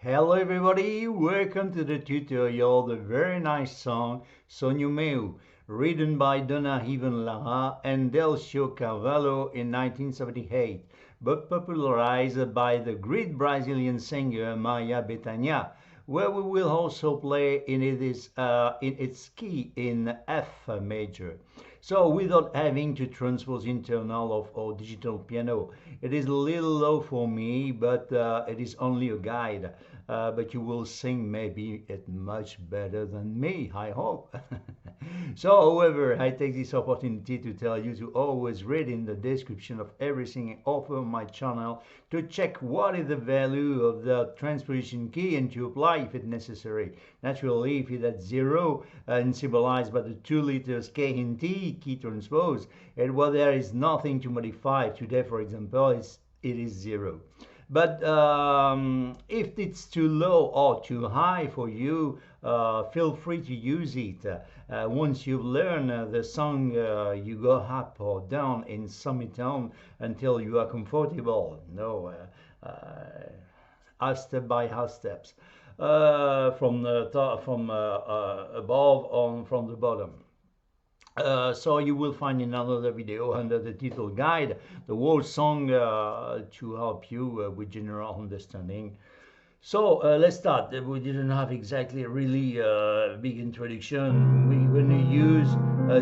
Hello everybody, welcome to the tutorial, the very nice song "SONHO MEU", written by Donna Even Lara and Delcio Carvalho in 1978, but popularized by the great Brazilian singer Maria Bethânia, where we will also play in its key in F major. So without having to transpose internal of our digital piano, it is a little low for me, but it is only a guide. But you will sing maybe it much better than me, I hope. So, however, I take this opportunity to tell you to always read in the description of everything I offer on my channel to check what is the value of the transposition key and to apply if it's necessary. Naturally, if it's at zero and symbolized by the 2 letters K and T, key transpose, and while there is nothing to modify today, for example, it is zero. But if it's too low or too high for you, feel free to use it. Once you've learned the song, you go up or down in semitone until you are comfortable. No, half step by half steps, from the top, from above on from the bottom. So you will find in another video under the title guide the whole song to help you with general understanding. So let's start. We didn't have exactly a really big introduction. We're going to use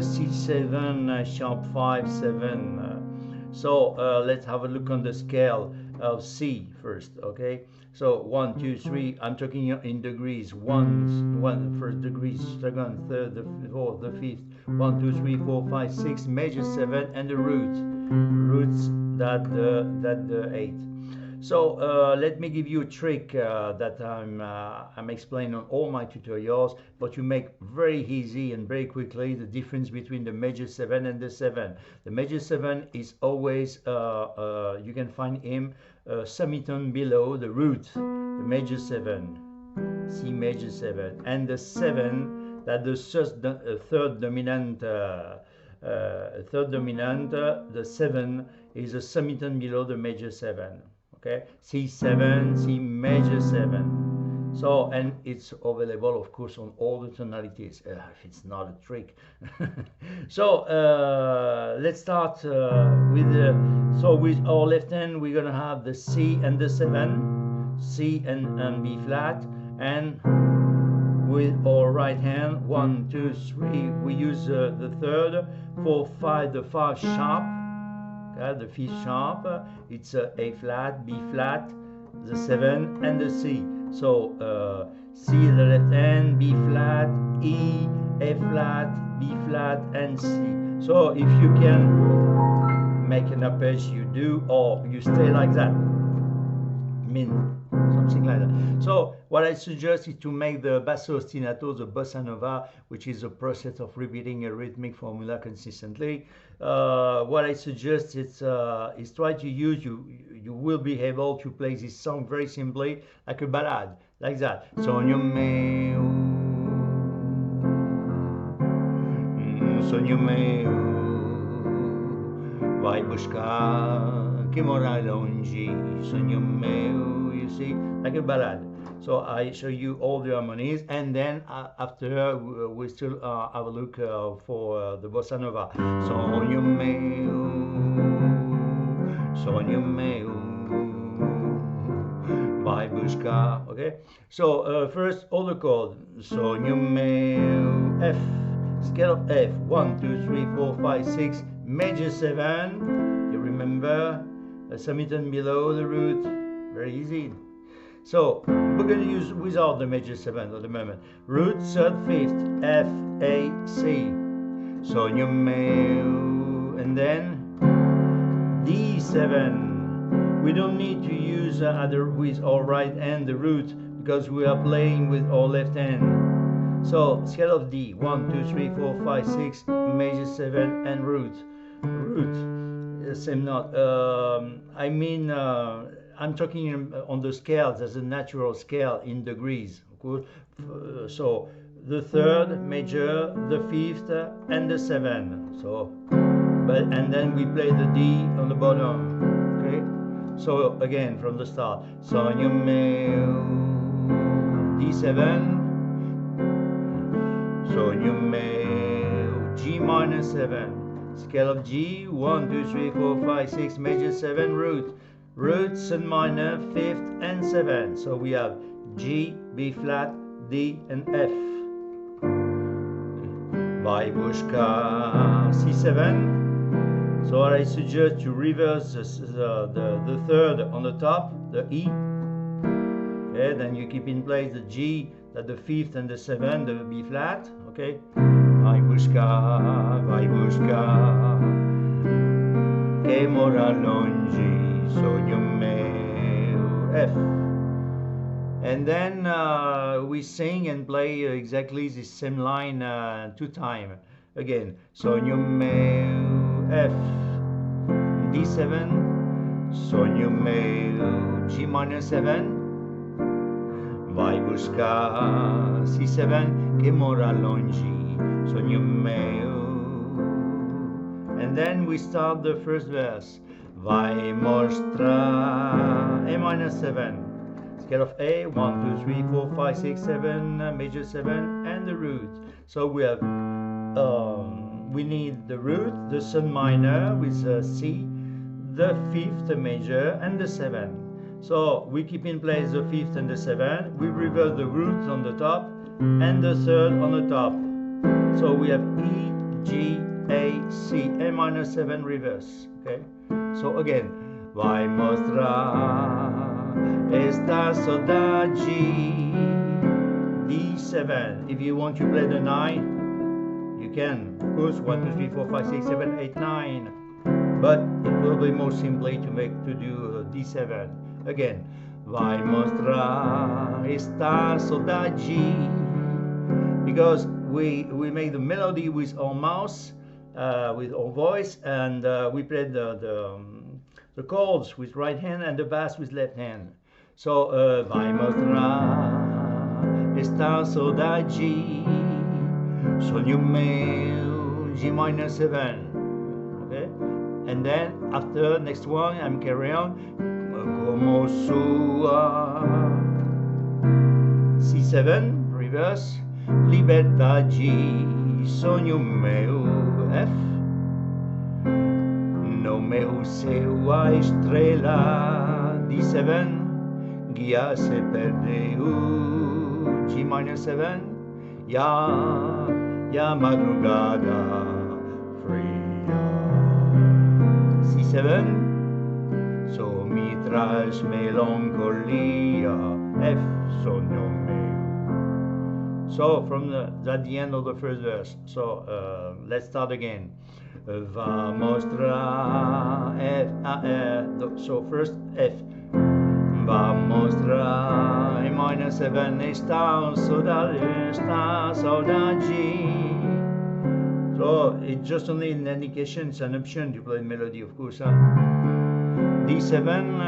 C7 sharp 5 7. So let's have a look on the scale of C first. Okay. So 1, 2, 3. I'm talking in degrees. One first degrees, second, third, the fourth, the fifth. 1, 2, 3, 4, 5, 6. Major 7 and the roots that the 8. So let me give you a trick that I'm explaining on all my tutorials, but you make very easy and very quickly the difference between the major 7 and the 7. The major 7 is always, you can find him semitone below the root, the major 7, C major 7, and the 7, that the third dominant, the 7 is a semitone below the major 7. Okay, C7, C major 7. So, and it's available, of course, on all the tonalities. If it's not a trick. So let's start with our left hand. We're gonna have the C and the 7, C and B flat, and with our right hand, 1, 2, 3. We use the third, 4, 5, the 5 sharp. The 5th sharp, it's A flat, B flat, the 7 and the C. So C the left hand, B flat, E, A flat, B flat and C. So if you can make an arpeggio, you do, or you stay like that. Something like that. So what I suggest is to make the basso ostinato, the bossa nova, which is a process of repeating a rhythmic formula consistently. What I suggest is try to use, you will be able to play this song very simply like a ballad, like that. Sonho meu, sonho meu, vai buscar que mora longe, sonho meu, you see, like a ballad. So I show you all the harmonies, and then after we still have a look for the bossa nova. Sonho meu, vai buscar. Okay. So first all the chords. Sonho meu, F, scale of F. 1, 2, 3, 4, 5, 6. Major 7. You remember a semitone below the root. Very easy. So we're going to use without the major 7 at the moment. Root, 3rd, 5th, F, A, C. Sonho meu, and then D7. We don't need to use with our right hand the root because we are playing with our left hand. So scale of D, 1, 2, 3, 4, 5, 6, major 7 and root, same note. I'm talking on the scales as a natural scale in degrees. So the 3rd major, the 5th, and the 7. So, and then we play the D on the bottom. Okay. So again from the start. Sonho meu, D7, SONHO MEU, G minor 7, scale of G, 1, 2, 3, 4, 5, 6, major 7, root, sun minor, 5th and 7. So we have G, B flat, D and F. Babushka, C7. So I suggest to reverse the third on the top, the E. Okay, then you keep in place the G, the 5th and the 7, the B flat. Okay, Babushka, che mora longi, SONHO MEU, F. And then we sing and play exactly the same line 2 times. Again, SONHO MEU, F, D7, SONHO MEU, G minor 7, Babushka, C7, che mora longi, SONHO MEU. And then we start the first verse. Vai mostra, A minor 7. Scale of A, 1, 2, 3, 4, 5, 6, 7, major 7, and the root. So we have, we need the root, the sun minor with C, the 5th major, and the 7. So we keep in place the 5th and the 7. We reverse the root on the top and the 3rd on the top. So we have E, G, A, C, A minor 7 reverse. Okay. So again, vai mostrar esta saudade, D7. If you want to play the 9, you can. Of course, 1, 2, 3, 4, 5, 6, 7, 8, 9. But it will be more simply to do D7. Again, vai mostrar esta saudade. Because we make the melody with our mouth, with our voice, and we play the chords with right hand and the bass with left hand. So vai mostrar esta saudade, SONHO MEU, G minor 7. Okay, and then after next one I'm carry on. Como sua, C7 reverse, liberdade, SONHO MEU, F. No meu seu a estrela, D7, guia se perdeu, G minor 7, ya madrugada fria, C7, so mi traz melancholia, F, SONHO MEU. So from at the end of the first verse. So let's start again. Va mostrar F, so first F. Va mostrar A minor 7, esta saudade. So it's just only an indication, it's an option to play melody, of course. D7,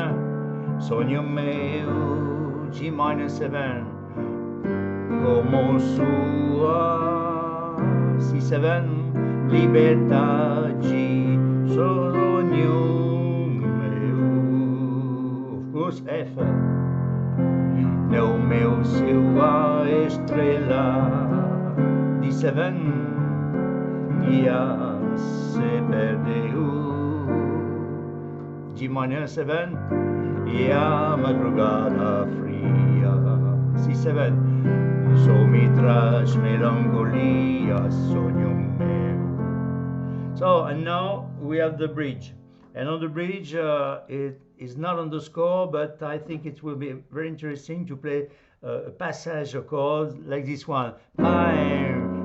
SONHO MEU, G minor 7, como sua, C7, liberdade, SONHO MEU, of course F, no meu seu a estrela, D7, guia se perdeu, G minor 7, e a madrugada fria, C7, so mi traz melancholia, SONHO MEU. So, and now we have the bridge. And on the bridge, it is not on the score, but I think it will be very interesting to play a passage of chords like this one.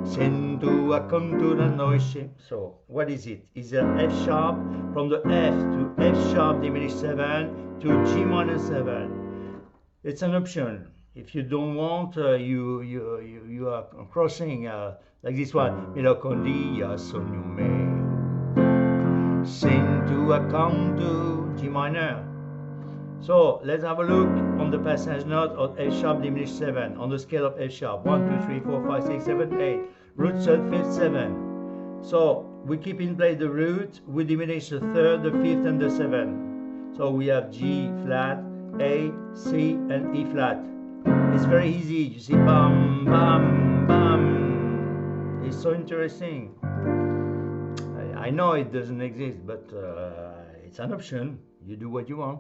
Sento a contura noise. So what is it? It's an F sharp from the F to F sharp diminished 7 to G minor 7. It's an option. If you don't want, you are crossing like this one. Melancholia, SONHO MEU. Sento a canto, G minor. So let's have a look on the passage note of F sharp diminished 7 on the scale of F sharp. 1, 2, 3, 4, 5, 6, 7, 8. Root, third, 5th, 7. So we keep in place the root, we diminish the 3rd, the 5th, and the 7. So we have G flat, A, C, and E flat. It's very easy. You see, bam, bam, bam. It's so interesting. I know it doesn't exist, but it's an option. You do what you want.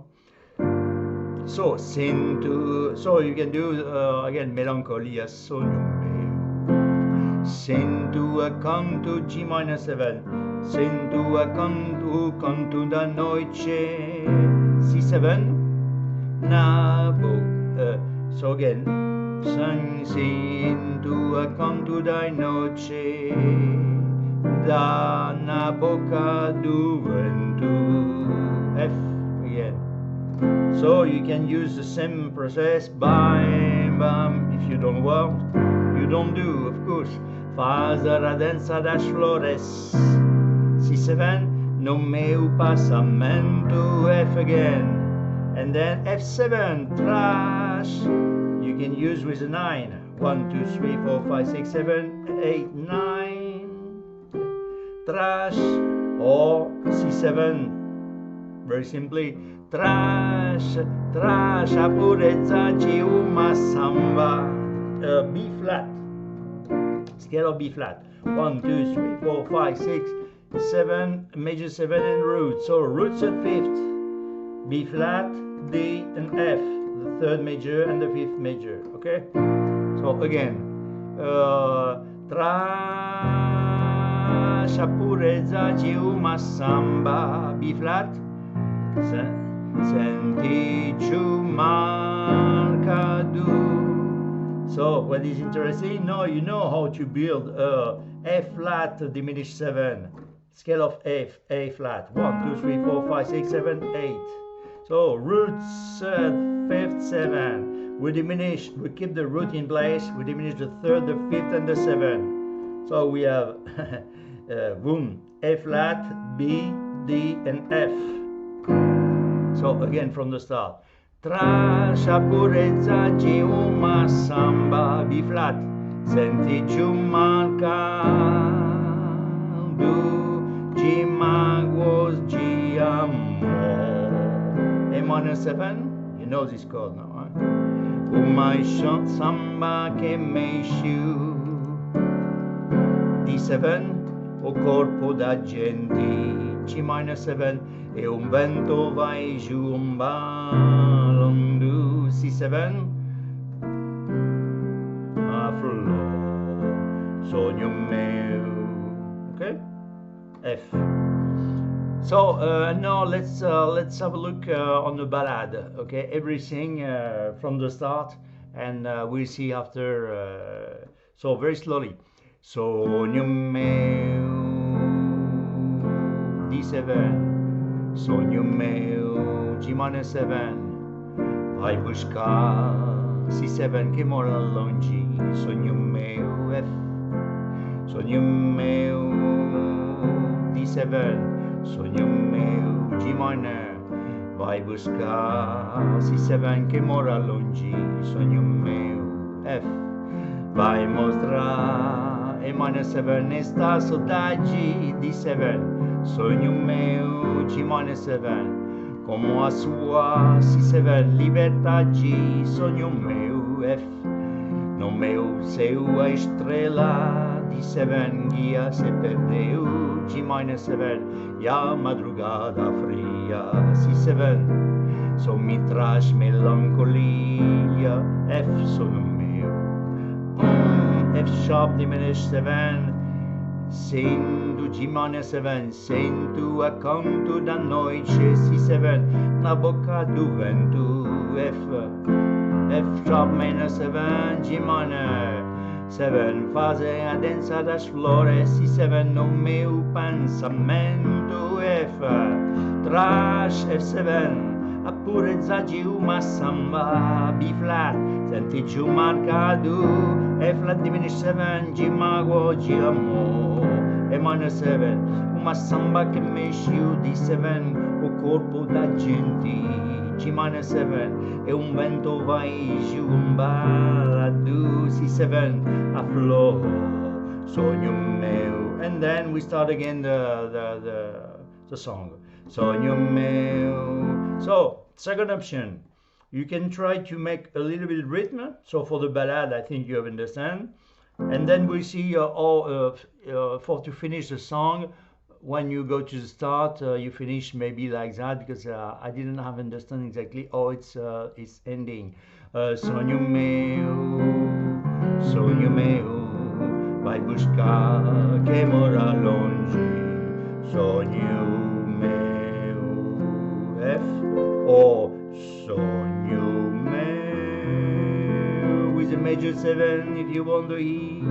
So so you can do again melancholia sonho meu. Sento a canto G minor 7. Sento a canto da noite C7 na boca. So again, sento a canto da noite da na boca do vento F again. So you can use the same process bam bam. If you don't want, you don't do, of course. Faz a dança das flores C7 no meu passamento F again, and then F7 trash. You can use with a 9. 1 2 3 4 5 6 7 8 9 trash, or C7 very simply trash a purezza uma samba B flat, scale of B flat. 1 2 3 4 5 6 7 major 7 and root. So roots at 5th, B flat, D and F, the 3rd major and the 5th major. Okay, so again trash a purezza uma samba B flat, senti marcado. So what is interesting, now you know how to build F flat diminished 7, scale of F, A flat. 1 2 3 4 5 6 7 8. So roots 5th 7, we diminish, we keep the root in place, we diminish the 3rd, the 5th and the 7th. So we have boom, A flat, B, D and F. So again from the start. Trash a purezza di uma samba B flat, senti giù marcando G magos G amor. A minor 7, you know this chord now, huh? Uma samba che mexeu D7, o corpo da gente C minor 7, e un vento vai giù un ballando C7 a flor sogno meu. Okay, F. So now let's have a look on the ballad. Okay, everything from the start, and we'll see after. So very slowly. Sonho meu D7. Sonho meu G minor 7, vai buscar C7 che mora longe. Sonho meu F, sonho meu D7, sonho meu G minor, vai buscar C7 che mora longe. Sonho meu F, vai mostrar E minor 7 esta saudade D7. Sonho meu G minor 7, como a sua C7 liberdade. Sonho meu F, no meu céu a estrela D7 guia se perdeu. G minor 7 e a madrugada fria C7 só me traz melancolia. F, sonho meu F sharp diminished 7, sendo G minor 7, sento a canto da noite C7 na boca do vento. F sharp minor 7, G minor 7, fase a dança das flores C7 no meu pensamento. F trash F7, a purezza de uma samba B flat, senti giù marcado. F flat diminished 7, G mago G amor. E minor 7, uma samba che mexeu D7, o corpo da gente. G minor 7, e un vento vai giù un balado C7 a flor sonho meu. And then we start again the song. Sonho meu. So second option, You can try to make a little bit of rhythm. So for the ballad, I think you have understand. And then we see for to finish the song, when you go to the start, you finish maybe like that, because I didn't have understand exactly how it's ending. Sonho meu, vai buscar quem mora longe. Sonho meu, F or sonho meu, with a major 7 if you want the E,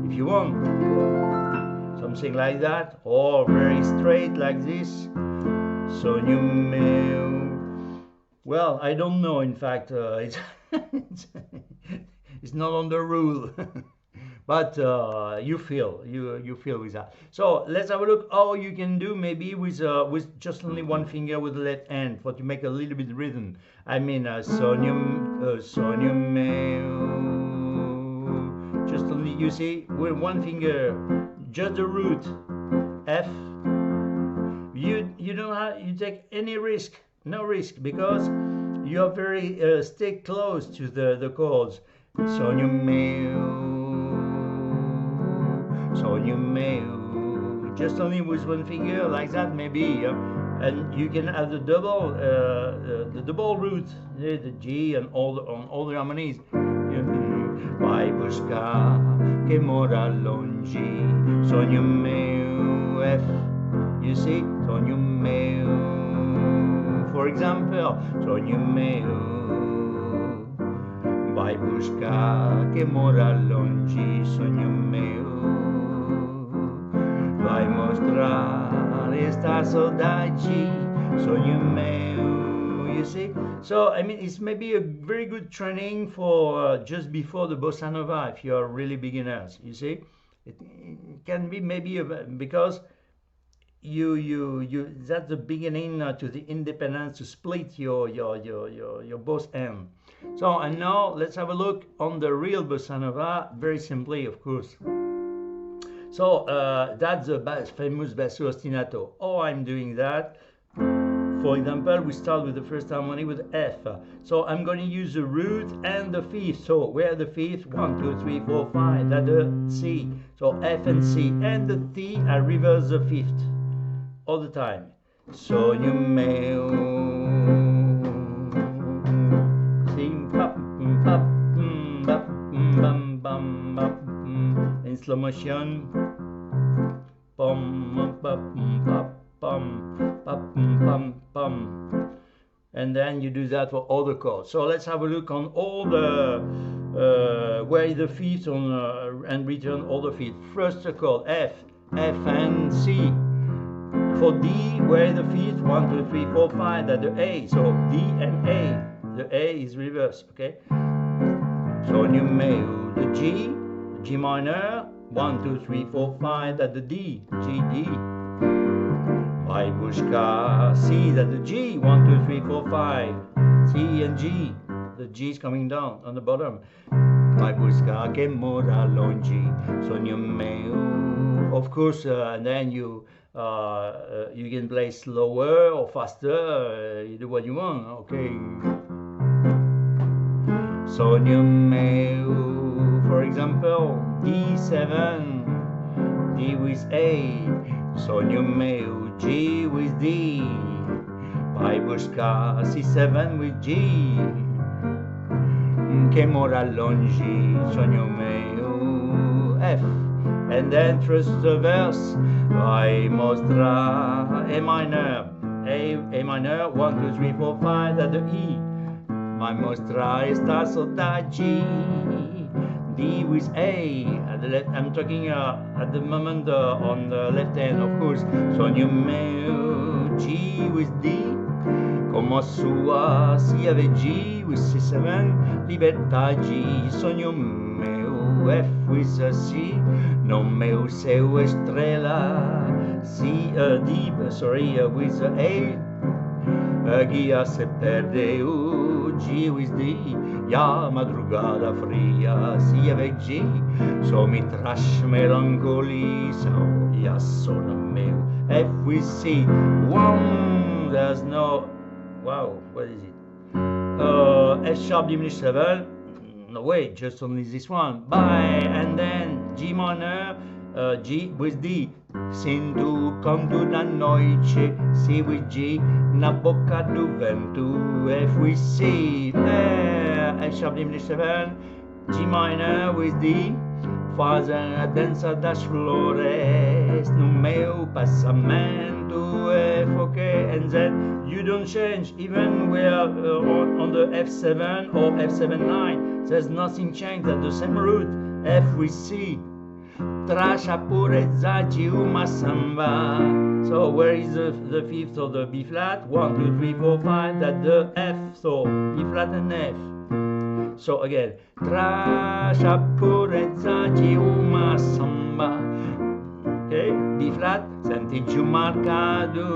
if you want something like that, or very straight like this. Sonho meu. Well, I don't know. In fact, it's not on the rule, but you feel with that. So let's have a look how you can do maybe with just only one finger with the left hand, for to make a little bit rhythm. I mean, sonho meu. Just only, you see, with one finger, just the root F. You don't have, you take any risk, no risk, because you are very stay close to the chords. Sonho meu, just only with one finger like that maybe, and you can have the double root, the G and on all the harmonies. Vai buscar que mora longe, sonho meu, F. You see, sonho meu. For example, sonho meu, vai buscar que mora longe, sonho meu, vai mostrar esta saudade, sonho meu. You see, so I mean, it's maybe a very good training for just before the bossa nova if you are really beginners. You see, it can be maybe because you that's the beginning to the independence, to split your both hand. So, and now let's have a look on the real bossa nova, very simply, of course. So that's the famous basso ostinato. Oh, I'm doing that. For example, we start with the first harmony with F. So I'm going to use the root and the fifth. So where the fifth? 1, 2, 3, 4, 5. That's the C. So F and C. And the T, I reverse the fifth all the time. Sonho meu. Sing pop, pop, pop, bum, bum, bum. In slow motion. Pum, pop, pop, pum, pop, pum, pum. And then you do that for all the chords. So let's have a look on all the where the fifth on and return all the fifth. First chord F, F and C. For D, where the fifth? 1, 2, 3, 4, 5. That's the A. So D and A. The A is reversed. Okay. Sonho meu. The G minor. 1, 2, 3, 4, 5. That's the D. G, D. Vai buscar C. That's the G. 1, 2, 3, 4, 5. C and G. The G is coming down on the bottom. Vai buscar que mora longe. Sonho meu. Of course, and then you can play slower or faster, you do what you want, okay. Sonho meu, for example, D7, D with A, sonho meu, G with D, vai buscar C7 with G, que mora longe, sonho meu, F. And then first verse, vai mostrar A minor, A minor, 1, 2, 3, 4, 5, that's the E. Vai mostrar esta saudade, D with A. At the left, I'm talking at the moment on the left hand, of course. Sonho meu, G with D. Como sua, C avec G with C7, liberdade, sonho meu, F with C, non meu seu estrela, C, D, sorry, with A, guia se perdeu, G with D, ya madrugada fria, C avec G, so mi traz melancholie, so ya sono meu, F with C, one, there's no, wow, what is it? F sharp diminished 7. No, wait, just only this one. Bye, and then G minor, G with D. Sinto canto da noite, C with G, na boca do vento, F with C, F sharp diminished 7, G minor with D. Faz a dança das flores no meu passamento, F, okay, and then you don't change, even we are on the F7 or F7-9, there's nothing changed at the same root, F with C. Trascia purezza di uma samba. So where is the fifth or the B flat? 1, 2, 3, 4, 5, that's the F, so B flat and F. So again, trascia purezza di uma samba. Okay, B flat, sentiggio marcado.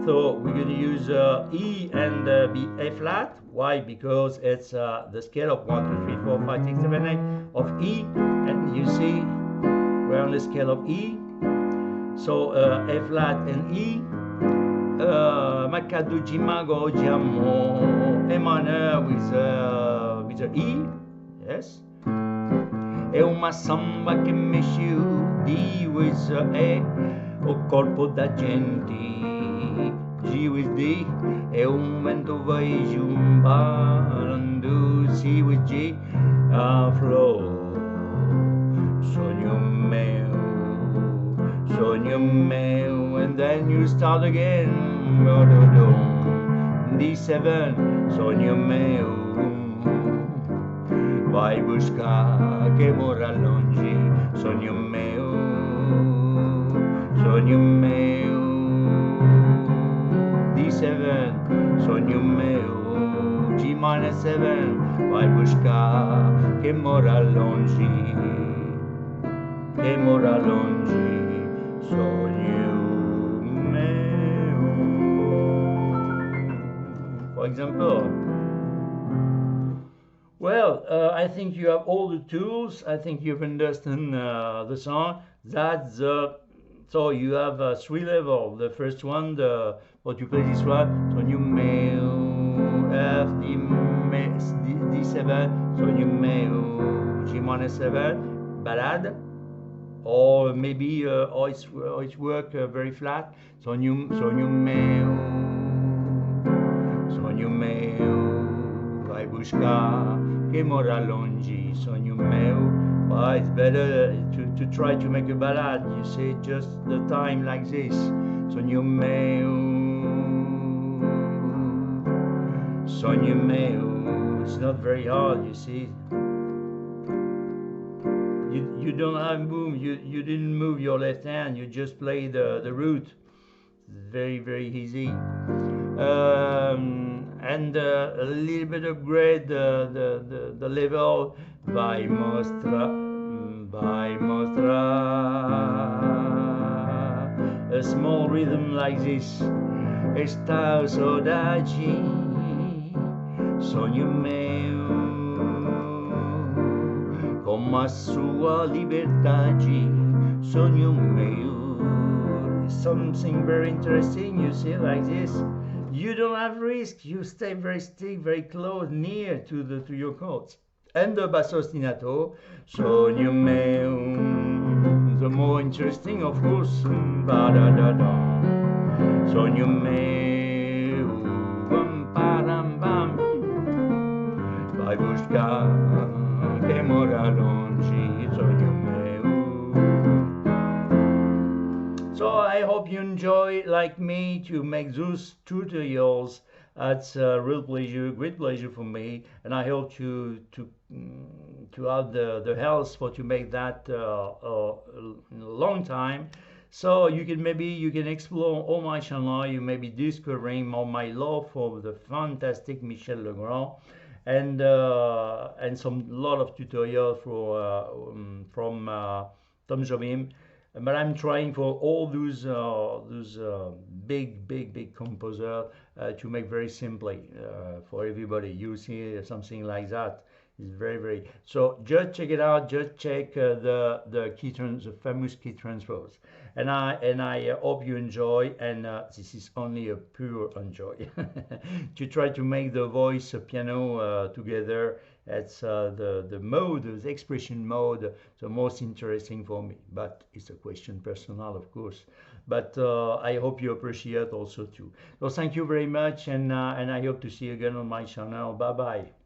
So we're going to use E and B, A flat. Why? Because it's the scale of 1, 2, 3, 4, 5, 6, 7, 8 of E. And you see, we're on the scale of E. So A flat and E. Marcado de mago de amor. A minor with a E. Yes. É uma samba que mexeu. D with A. O corpo da gente. G with D, é vento vejo balando, C with G, a flor, sonho meu, and then you start again, D7, sonho meu, vai buscar que mora longe, sonho meu, D7, sonho meu, G minor 7, vai buscar que mora longe, sonho meu. For example, well, I think you have all the tools. I think you've understood the song. That's so you have 3 levels. The first one, what you play this one, sonho meu, F, D7, sonho meu, G minor 7, ballade, or maybe or it's work very flat, sonho meu, vai buscar que mora longe, sonho meu. Well, it's better to try to make a ballad. You say just the time like this. Sonho meu. It's not very hard, you see. You don't have move. You didn't move your left hand. You just play the root. It's very, very easy. And a little bit upgrade the level. Vai mostrar a small rhythm like this. Esta saudade, sonho meu, como a sua liberdade, sonho meu. Something very interesting, you see, like this. You don't have risk. You stay very still, very close, near to your chords. And the basso ostinato, sonho meu. The more interesting, of course, ba-da-da-da. Sonho meu, bam-param-bam. Vai buscar que mora longe, sonho meu. So I hope you enjoy, like me, to make those tutorials. It's a real pleasure, great pleasure for me, and I hope to have the health for to make that in a long time. So you can explore all my channel. You may be discovering all my love for the fantastic Michel Legrand, and some lot of tutorials from Tom Jobim. But I'm trying for all those big composer to make very simply for everybody. You see something like that. It's very, very. So just check it out. Just check the famous key transpose. And I hope you enjoy. And this is only a pure enjoy to try to make the voice piano together. That's the mode, the expression mode, the most interesting for me. But it's a question personal, of course. But I hope you appreciate also too. So thank you very much, and I hope to see you again on my channel. Bye bye.